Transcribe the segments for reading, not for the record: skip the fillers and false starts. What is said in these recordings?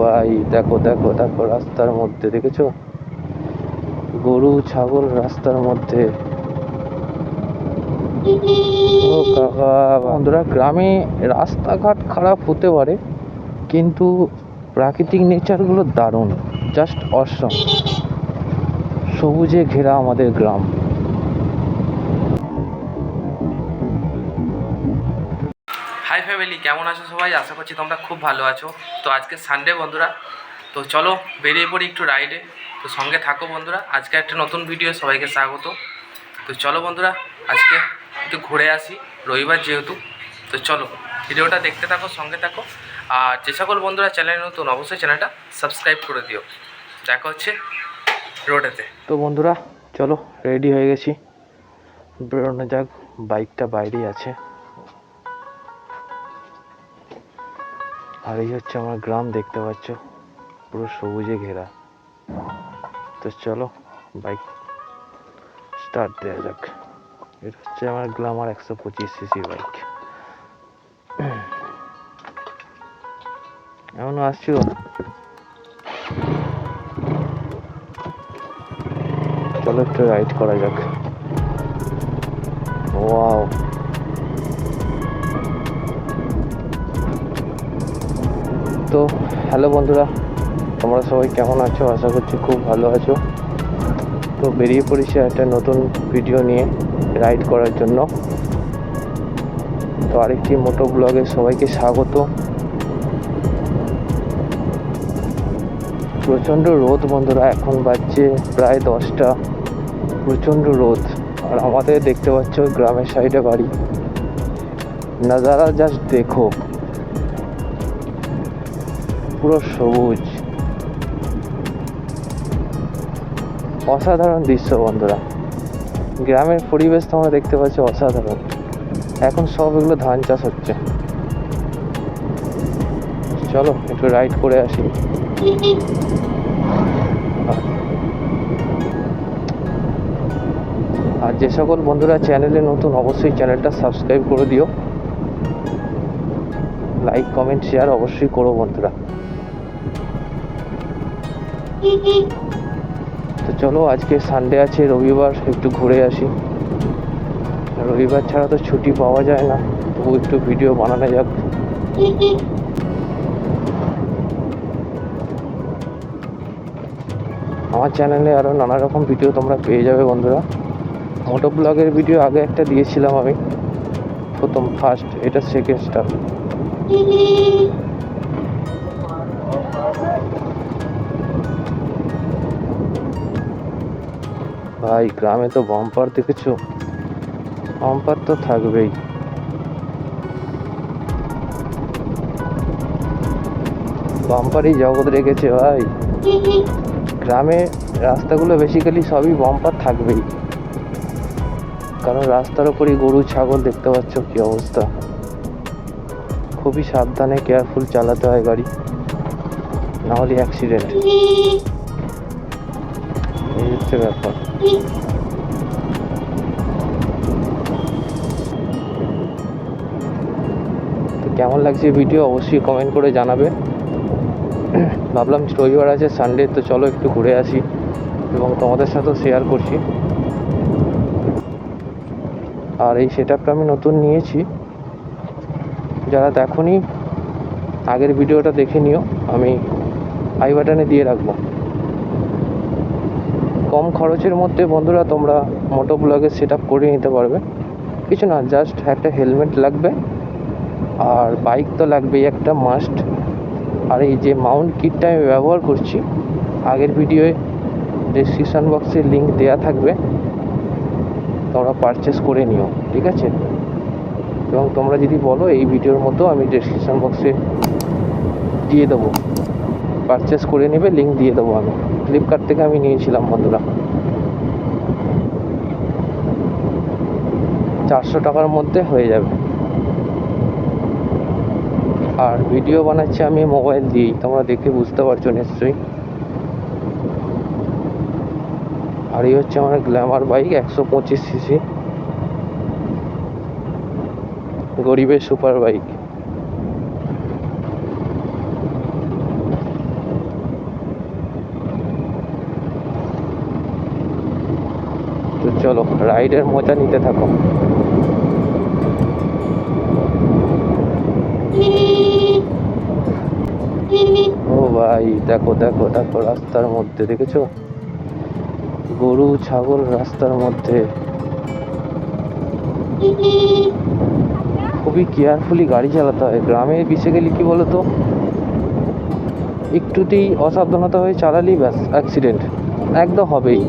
ভাই, দেখো দেখো দেখো, রাস্তার মধ্যে দেখেছো গরু ছাগল রাস্তার মধ্যে। ও কাকা, বন্ধুরা, গ্রামে রাস্তাঘাট খারাপ হতে পারে কিন্তু প্রাকৃতিক নেচারগুলো দারুণ, জাস্ট অসম। সবুজে ঘেরা আমাদের গ্রাম। হাই ফ্যামিলি, কেমন আছো সবাই? আশা করছি তোমরা খুব ভালো আছো। তো আজকে সানডে বন্ধুরা, তো চলো বেরিয়ে পড়ি একটু রাইডে। তো সঙ্গে থাকো বন্ধুরা, আজকে একটা নতুন ভিডিও, সবাইকে স্বাগত। তো চলো বন্ধুরা, আজকে একটু ঘুরে আসি, রবিবার যেহেতু। তো চলো ভিডিওটা দেখতে থাকো, সঙ্গে থাকো। আর যে সকল বন্ধুরা চ্যানেলে নতুন, অবশ্যই চ্যানেলটা সাবস্ক্রাইব করে দিও। দেখা হচ্ছে রোডেতে। তো বন্ধুরা, চলো রেডি হয়ে গেছি, বেরোনো যাক। বাইকটা বাইরেই আছে। আর এই হচ্ছে আমার গ্রাম, দেখতে পাচ্ছ পুরো সবুজে ঘেরা। তো চলো বাইক স্টার্ট দেওয়া যাক। এটা হচ্ছে আমার গ্ল্যামার 125cc বাইক। এমনও আসছো? চলো একটু রাইড করা যাক। ওয়াও, তো হ্যালো বন্ধুরা, তোমরা সবাই কেমন আছো? আশা করছি খুব ভালো আছো। তো বেরিয়ে পড়েছি একটা নতুন ভিডিও নিয়ে রাইড করার জন্য। তো আরেকটি মোটো ব্লগে সবাইকে স্বাগত। প্রচণ্ড রোদ বন্ধুরা, এখন বাজছে প্রায় 10টা। প্রচণ্ড রোদ। আর আমাদের দেখতে পাচ্ছ গ্রামের সাইডে বাড়ি, নাজারা জাস্ট দেখো, পুরো সবুজ, অসাধারণ দৃশ্য বন্ধুরা। গ্রামের পরিবেশ তোমরা দেখতে পাচ্ছ, অসাধারণ। এখন সব এগুলো ধান চাষ হচ্ছে। চলো একটু রাইড করে আসি। আর যে সকল বন্ধুরা চ্যানেলে নতুন, অবশ্যই চ্যানেলটা সাবস্ক্রাইব করে দিও। লাইক কমেন্ট শেয়ার অবশ্যই করো বন্ধুরা। তো চলো, আজকে সানডে আছে, রবিবার, একটু ঘুরে আসি। রবিবার ছাড়া তো ছুটি পাওয়া যায় না, তবু একটু ভিডিও বানানো যাক। আমার চ্যানেলে আরও নানা রকম ভিডিও তোমরা পেয়ে যাবে বন্ধুরা। মোটো ব্লগের ভিডিও আগে একটা দিয়েছিলাম আমি, প্রথম ফার্স্ট, এটা সেকেন্ড স্টার। ভাই, গ্রামে তো বাম্পার দেখেছো? বাম্পার তো থাকবেই। বাম্পারই জগৎ রেখেছে ভাই। গ্রামে রাস্তাগুলো বেসিক্যালি সবই বাম্পার থাকবেই, কারণ রাস্তার ওপরই গরু ছাগল, দেখতে পাচ্ছ কি অবস্থা। খুবই সাবধানে কেয়ারফুল চালাতে হয় গাড়ি, নাহলে অ্যাক্সিডেন্ট। এই হচ্ছে ব্যাপার। তো কেমন লাগছে ভিডিও অবশ্যই কমেন্ট করে জানাবে। ভাবলাম রবিবার আছে, সানডে, তো চলো একটু ঘুরে আসি এবং তোমাদের সাথেও শেয়ার করছি। আর এই সেটআপটা আমি নতুন নিয়েছি, যারা দেখোনি আগের ভিডিওটা দেখে নিও, আমি আই বাটনে দিয়ে রাখবো। কম খরচের মধ্যে বন্ধুরা তোমরা মোটো ব্লগের সেটআপ করে নিতে পারবে। কিছু না, জাস্ট একটা হেলমেট লাগবে, আর বাইক তো লাগবেই একটা, মাস্ট। আর এই যে মাউন্ট কিটটা আমি ব্যবহার করছি, আগের ভিডিওয়ে ডেসক্রিপশান বক্সে লিঙ্ক দেওয়া থাকবে, তোমরা পারচেস করে নিও, ঠিক আছে? এবং তোমরা যদি বলো এই ভিডিওর মতো, আমি ডেসক্রিপশান বক্সে দিয়ে দেবো, পারচেস করে নেবে, লিঙ্ক দিয়ে দেবো। আমি ফ্লিপকার্ট থেকে আমি নিয়েছিলাম বন্ধুরা, 400 টাকার মধ্যে হয়ে যাবে। আর ভিডিও বানাচ্ছি আমি মোবাইল দিয়েই, তোমরা দেখে বুঝতে পারছো নিশ্চয়ই। আর এই হচ্ছে আমার গ্ল্যামার বাইক 125cc, গরিবের সুপার বাইক। চলো রাইডের মজা নিতে থাকো। ও ভাই দেখো দেখো দেখো, রাস্তার মধ্যে দেখেছো গরু ছাগল রাস্তার মধ্যে। খুবই কেয়ারফুলি গাড়ি চালাতে হয়। গ্রামে বেসে গেলে কি বলতো, একটুতেই অসাবধানতা হয়ে চালালেই ব্যাস অ্যাক্সিডেন্ট একদম হবেই।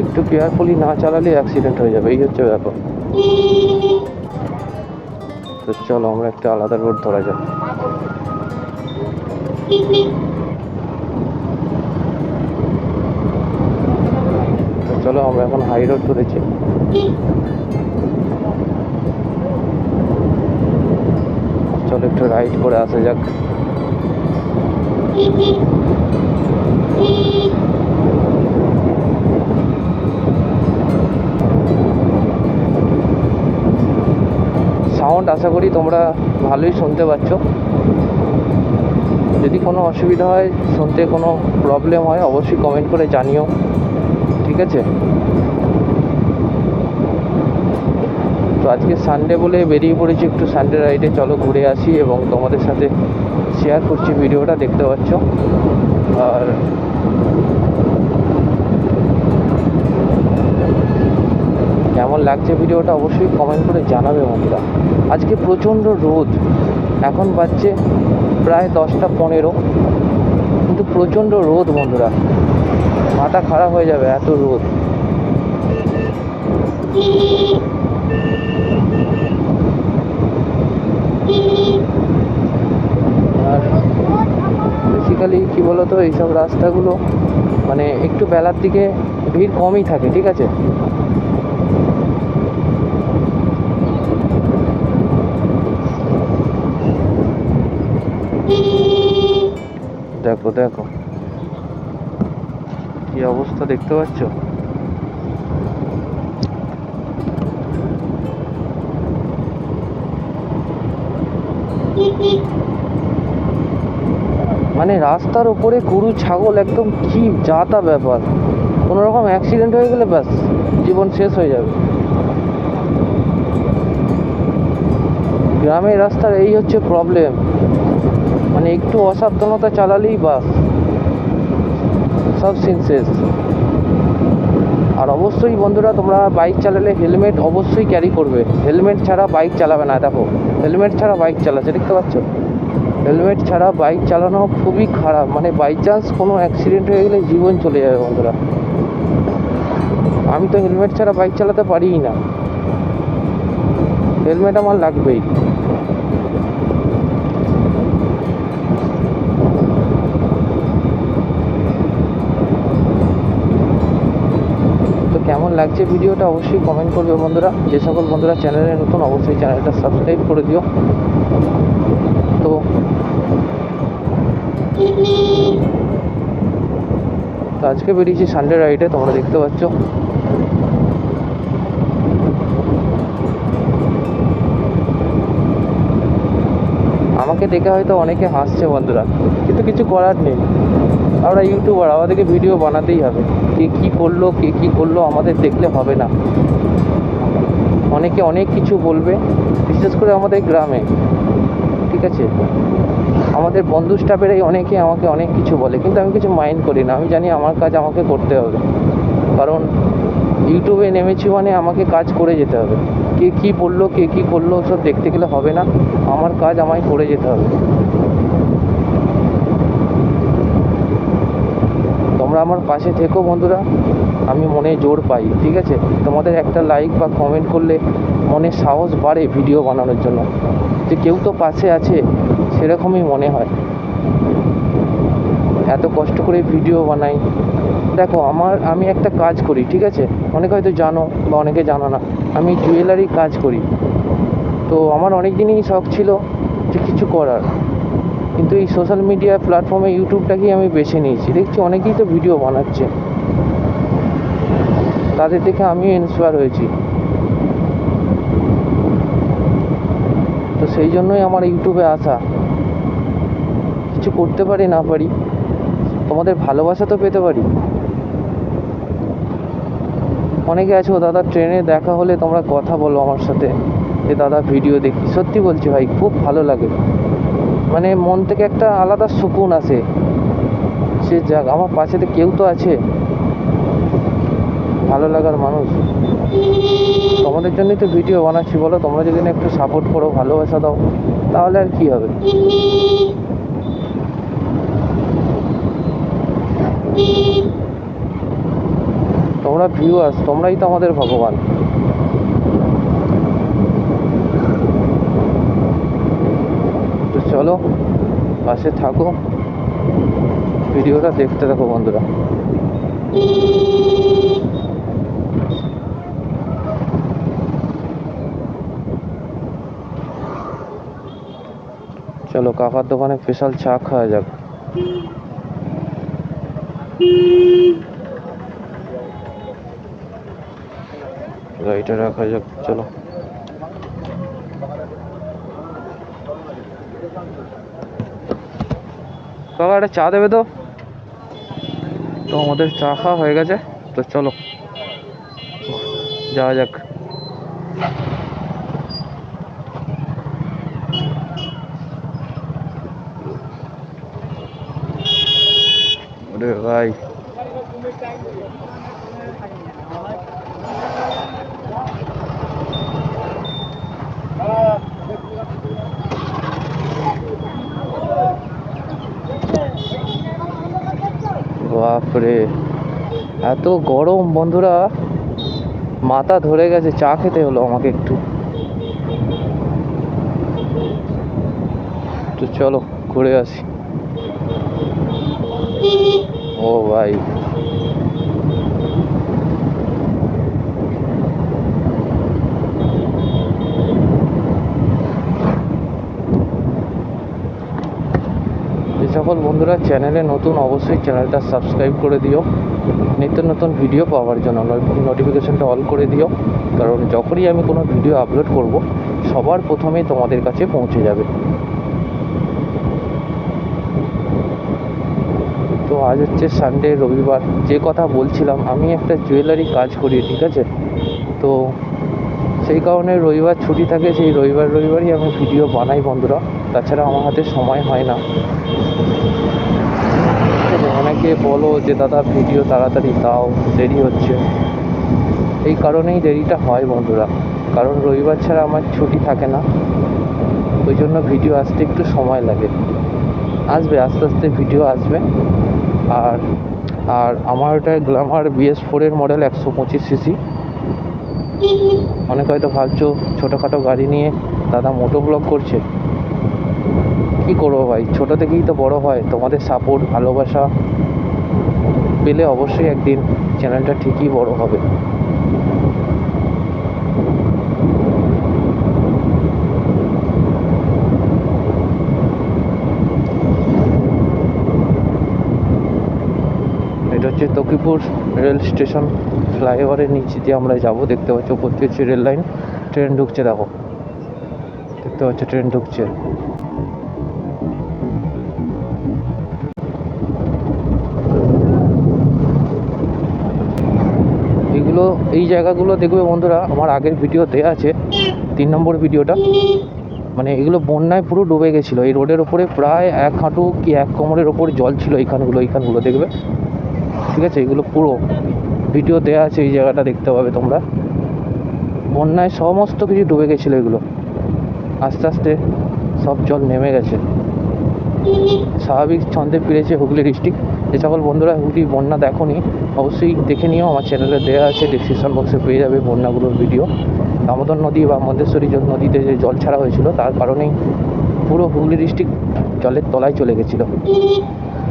একটু কেয়ারফুলি না চালালে অ্যাক্সিডেন্ট হয়ে যাবে, এই হচ্ছে ব্যাপার। তো চলো আমরা একটা আলাদা রোড ধরা যাক। তো চলো আমরা এখন হাই রোড ধরেছি। চলো একটু রাইড করে আসা যাক। সাউন্ড আশা করি তোমরা ভালোই শুনতে পাচ্ছ। যদি কোনো অসুবিধা হয়, শুনতে কোনো প্রবলেম হয়, অবশ্যই কমেন্ট করে জানিও, ঠিক আছে? তো আজকে সানডে বলে বেরিয়ে পড়েছি একটু সানডে রাইডে। চলো ঘুরে আসি এবং তোমাদের সাথে শেয়ার করছি ভিডিওটা, দেখতে পাচ্ছ। আর কেমন লাগছে ভিডিওটা অবশ্যই কমেন্ট করে জানাবে বন্ধুরা। আজকে প্রচণ্ড রোদ, এখন বাজছে প্রায় 10টা 15, কিন্তু প্রচণ্ড রোদ বন্ধুরা, মাথা খারাপ হয়ে যাবে এত রোদ। আর বেসিক্যালি কী বলতো, এইসব রাস্তাগুলো মানে একটু বেলার দিকে ভিড় কমই থাকে, ঠিক আছে? দেখো দেখো কি অবস্থা, দেখতে পাচ্ছ? মানে রাস্তার উপরে গরু ছাগল, একদম কি যাতা ব্যাপার। কোনো রকম অ্যাক্সিডেন্ট হয়ে গেলে ব্যাস জীবন শেষ হয়ে যাবে। গ্রামের রাস্তার এই হচ্ছে প্রবলেম, মানে একটু অসাবধানতা চালালেই বাস সব সিন শেষ। আর অবশ্যই বন্ধুরা, তোমরা বাইক চালালে হেলমেট অবশ্যই ক্যারি করবে। হেলমেট ছাড়া বাইক চালাবে না। দেখো হেলমেট ছাড়া বাইক চালাচ্ছে, দেখতে পাচ্ছ? হেলমেট ছাড়া বাইক চালানো খুবই খারাপ, মানে বাই চান্স কোনো অ্যাক্সিডেন্ট হয়ে গেলে জীবন চলে যাবে বন্ধুরা। আমি তো হেলমেট ছাড়া বাইক চালাতে পারিই না, হেলমেট আমার লাগবেই। তো কেমন লাগছে ভিডিওটা অবশ্যই কমেন্ট করবে বন্ধুরা। যে সকল বন্ধুরা চ্যানেলে নতুন, অবশ্যই চ্যানেলটা সাবস্ক্রাইব করে দিও। তো আজকে বেরিয়েছি সানডে রাইডে, তোমরা দেখতে পাচ্ছ। আমাকে দেখে হয়তো অনেকে হাসছে বন্ধুরা, কিন্তু কিছু করার নেই। আমরা ইউটিউবার, আমাদেরকে ভিডিও বানাতেই হবে। কে কী করলো কে কী করলো আমাদের দেখলে হবে না। অনেকে অনেক কিছু বলবে, বিশেষ করে আমাদের গ্রামে, ঠিক আছে? আমাদের বন্ধু স্টাফেরাই অনেকে আমাকে অনেক কিছু বলে, কিন্তু আমি কিছু মাইন্ড করি না। আমি জানি আমার কাজ আমাকে করতে হবে, কারণ ইউটিউবে নেমেছি মানে আমাকে কাজ করে যেতে হবে। কে কী বললো কে কী করলো সব দেখতে গেলে হবে না, আমার কাজ আমায় করে যেতে হবে। তোমরা আমার পাশে থেকো বন্ধুরা, আমি মনে জোর পাই, ঠিক আছে? তোমাদের একটা লাইক বা কমেন্ট করলে মনে সাহস বাড়ে ভিডিও বানানোর জন্য, যে কেউ তো পাশে আছে, সেরকমই মনে হয়। এত কষ্ট করে ভিডিও বানাই। দেখো আমি একটা কাজ করি, ঠিক আছে? অনেকে হয়তো জানো বা অনেকে জানো না, আমি জুয়েলারি কাজ করি। তো আমার অনেক দিনই শখ ছিল যে কিছু করার, কিন্তু এই সোশ্যাল মিডিয়া প্ল্যাটফর্মে ইউটিউবটাকেই আমি বেছে নিয়েছি। দেখছি অনেকেই তো ভিডিও বানাচ্ছে, তাদের দেখে আমিও ইন্সপায়ার হয়েছি। তো সেই জন্যই আমার ইউটিউবে আসা। কিছু করতে পারি না পারি, তোমাদের ভালোবাসা তো পেতে পারি। অনেকে আছো দাদা, ট্রেনে দেখা হলে তোমরা কথা বলো আমার সাথে যে দাদা ভিডিও দেখি। সত্যি বলছি ভাই, খুব ভালো লাগে, মানে মন থেকে একটা আলাদা সুকুন আসে। সে যাক, আমার পাশেতে কেউ তো আছে ভালো লাগার মানুষ। তোমাদের জন্যই তো ভিডিও বানাচ্ছি, বলো। তোমরা যদি না একটু সাপোর্ট করো, ভালোবাসা দাও, তাহলে আর কি হবে। তোমরা ভিউয়ার্স, তোমরাই তো আমাদের ভগবান। তো চলো, পাশে থাকো, ভিডিওটা দেখতে থাকো বন্ধুরা। চলো, কাকার দোকানে স্পেশাল চা খাওয়া যাক। গাড়িটা রাখা যাক, চলো। কাকা একটা চা দেবে তো? তো আমাদের চা খাওয়া হয়ে গেছে, তো চলো যাওয়া যাক। ওরে ভাই, বাপরে এত গরম বন্ধুরা, মাথা ধরে গেছে। চা খেতে হলো আমাকে একটু। তো চলো ঘুরে আসি। ও ভাই, যে সকল বন্ধুরা চ্যানেলে নতুন, অবশ্যই চ্যানেলটা সাবস্ক্রাইব করে দিও নিত্য নতুন ভিডিও পাওয়ার জন্য। নোটিফিকেশনটা অল করে দিও, কারণ যখনই আমি কোনো ভিডিও আপলোড করব, সবার প্রথমেই তোমাদের কাছে পৌঁছে যাবে। তো আজ হচ্ছে সানডে, রবিবার। যে কথা বলছিলাম, আমি একটা জুয়েলারি কাজ করি, ঠিক আছে? তো সেই কারণে রবিবার ছুটি থাকে, সেই রবিবারই আমি ভিডিও বানাই বন্ধুরা। তাছাড়া আমার হাতে সময় হয় না। অনেকে বলো যে দাদা ভিডিও তাড়াতাড়ি দাও, দেরি হচ্ছে। এই কারণেই দেরিটা হয় বন্ধুরা, কারণ রবিবার ছাড়া আমার ছুটি থাকে না। ওই জন্য ভিডিও আসতে একটু সময় লাগে। আসবে, আস্তে আস্তে ভিডিও আসবে। আর আর আমার ওটা গ্ল্যামার BS4 মডেল, 125cc। অনেকে হয়তো ভাবছো ছোটোখাটো গাড়ি নিয়ে দাদা মোটো ব্লগ করছে। কী করবো ভাই, ছোটো থেকেই তো বড় হয়। তোমাদের সাপোর্ট, ভালোবাসা পেলে অবশ্যই একদিন চ্যানেলটা ঠিকই বড় হবে। এটা হচ্ছে তকিপুর রেল স্টেশন। ফ্লাইওভারের নিচে দিয়ে আমরা যাব। দেখতে পাচ্ছ উপর দিয়ে হচ্ছে রেল লাইন, ট্রেন ঢুকছে। দেখো, দেখতে পাচ্ছ ট্রেন ঢুকছে। এই জায়গাগুলো দেখবে বন্ধুরা, আমার আগের ভিডিও দেওয়া আছে, 3 নম্বর ভিডিওটা। মানে এগুলো বন্যায় পুরো ডুবে গেছিলো। এই রোডের ওপরে প্রায় 1 হাঁটু কি 1 কোমরের ওপর জল ছিল। এইখানগুলো দেখবে, ঠিক আছে? এগুলো পুরো ভিডিও দেওয়া আছে, এই জায়গাটা দেখতে পাবে তোমরা। বন্যায় সমস্ত কিছু ডুবে গেছিলো এগুলো। আস্তে আস্তে সব জল নেমে গেছে, স্বাভাবিক ছন্দে ফিরেছে হুগলি ডিস্ট্রিক্ট। যে সকল বন্ধুরা হুগলি বন্যা দেখোনি, অবশ্যই দেখে নিও। আমার চ্যানেলে দেওয়া আছে, ডিসক্রিপশন বক্সে পেয়ে যাবে বন্যাগুলোর ভিডিও। দামোদর নদী বা মন্দেশ্বরী নদীতে যে জল ছাড়া হয়েছিল, তার কারণেই পুরো হুগলি ডিস্ট্রিক্ট জলের তলায় চলে গেছিলো।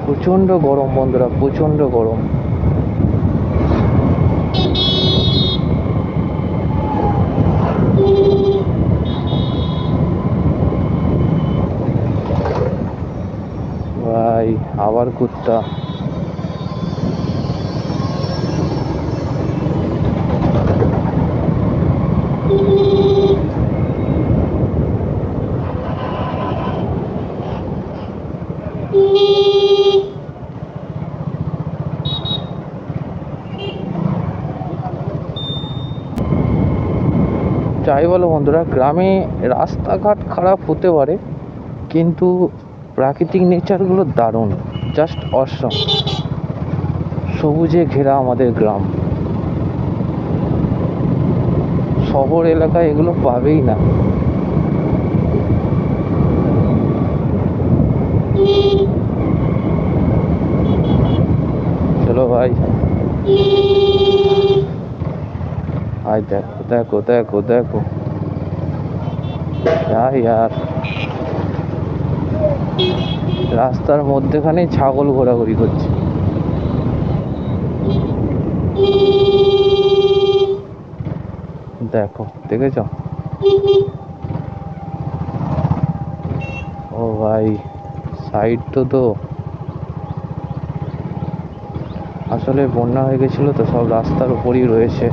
প্রচণ্ড গরম বন্ধুরা, প্রচণ্ড গরম। ভাই আবার কুত্তা। যাই বলো বন্ধুরা, গ্রামে রাস্তাঘাট খারাপ হতে পারে, কিন্তু প্রাকৃতিক নেচারগুলো দারুণ, জাস্ট অসম। সবুজে ঘেরা আমাদের গ্রাম, শহর এলাকায় এগুলো পাবেই না। চলো ভাই, আয় দেখো দেখো দেখো দেখো, ইয়ার রাস্তার মধ্যেখানেই ছাগল ঘোরাঘুরি করছে। দেখো, দেখেছ? ও ভাই, সাইড তো আসলে বন্যা হয়ে গেছিল তো, সব রাস্তার উপরই রয়েছে।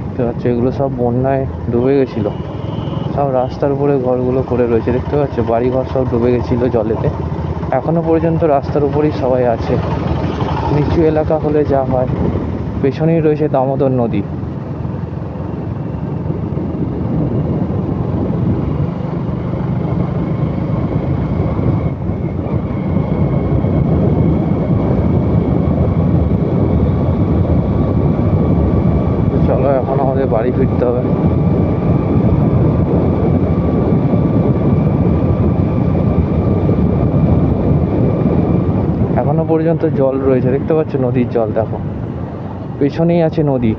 দেখতে পাচ্ছ, এগুলো সব বন্যায় ডুবে গেছিল, সব রাস্তার উপরে ঘরগুলো করে রয়েছে। দেখতে পাচ্ছ, বাড়িঘর সব ডুবে গেছিল জলেতে, এখনো পর্যন্ত রাস্তার উপরেই সবাই আছে। নিচু এলাকা হলে যা হয়, পেছনেই রয়েছে দামোদর নদী। চলো, এখন আমাদের বাড়ি ফিরতে হবে। এখনো পর্যন্ত জল রয়েছে, দেখতে পাচ্ছ নদীর জল, দেখো পেছনেই আছে নদী।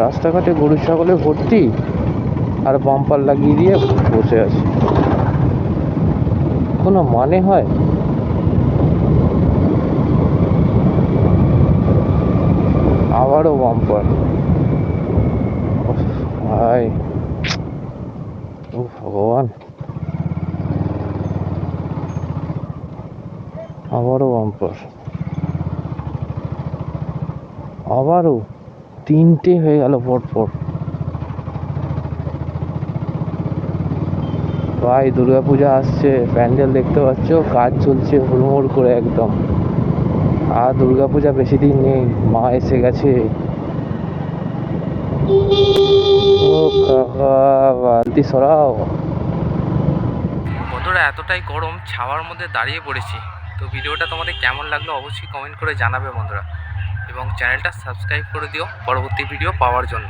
রাস্তাঘাটে গরু ছাগলে ভর্তি, আর বাম্পার লাগিয়ে দিয়ে বসে আছে। কোনো মানে হয়? আবারও বাম্পার, ভাই ও ভগবান, আবারও বাম্পার, আবারও 3টে হয়ে গেল পরপর। ভাই, দুর্গাপূজা আসছে, প্যান্ডেল দেখতে পাচ্ছ, কাজ চলছে হুড়মুড় করে একদম। আর দুর্গাপূজা বেশি দিন নেই, মা এসে গেছে। ও কাকা, বালতি সরাও। বন্ধুরা, এতটাই গরম, ছাওয়ার মধ্যে দাঁড়িয়ে পড়েছি। তো ভিডিওটা তোমাদের কেমন লাগলো অবশ্যই কমেন্ট করে জানাবে বন্ধুরা, এবং চ্যানেলটা সাবস্ক্রাইব করে দিও পরবর্তী ভিডিও পাওয়ার জন্য।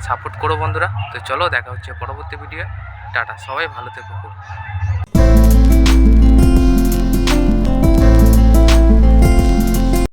সাপোর্ট করো বন্ধুরা। তো চলো, দেখা হচ্ছে পরবর্তী ভিডিও। টাটা, সবাই ভালো থেকো।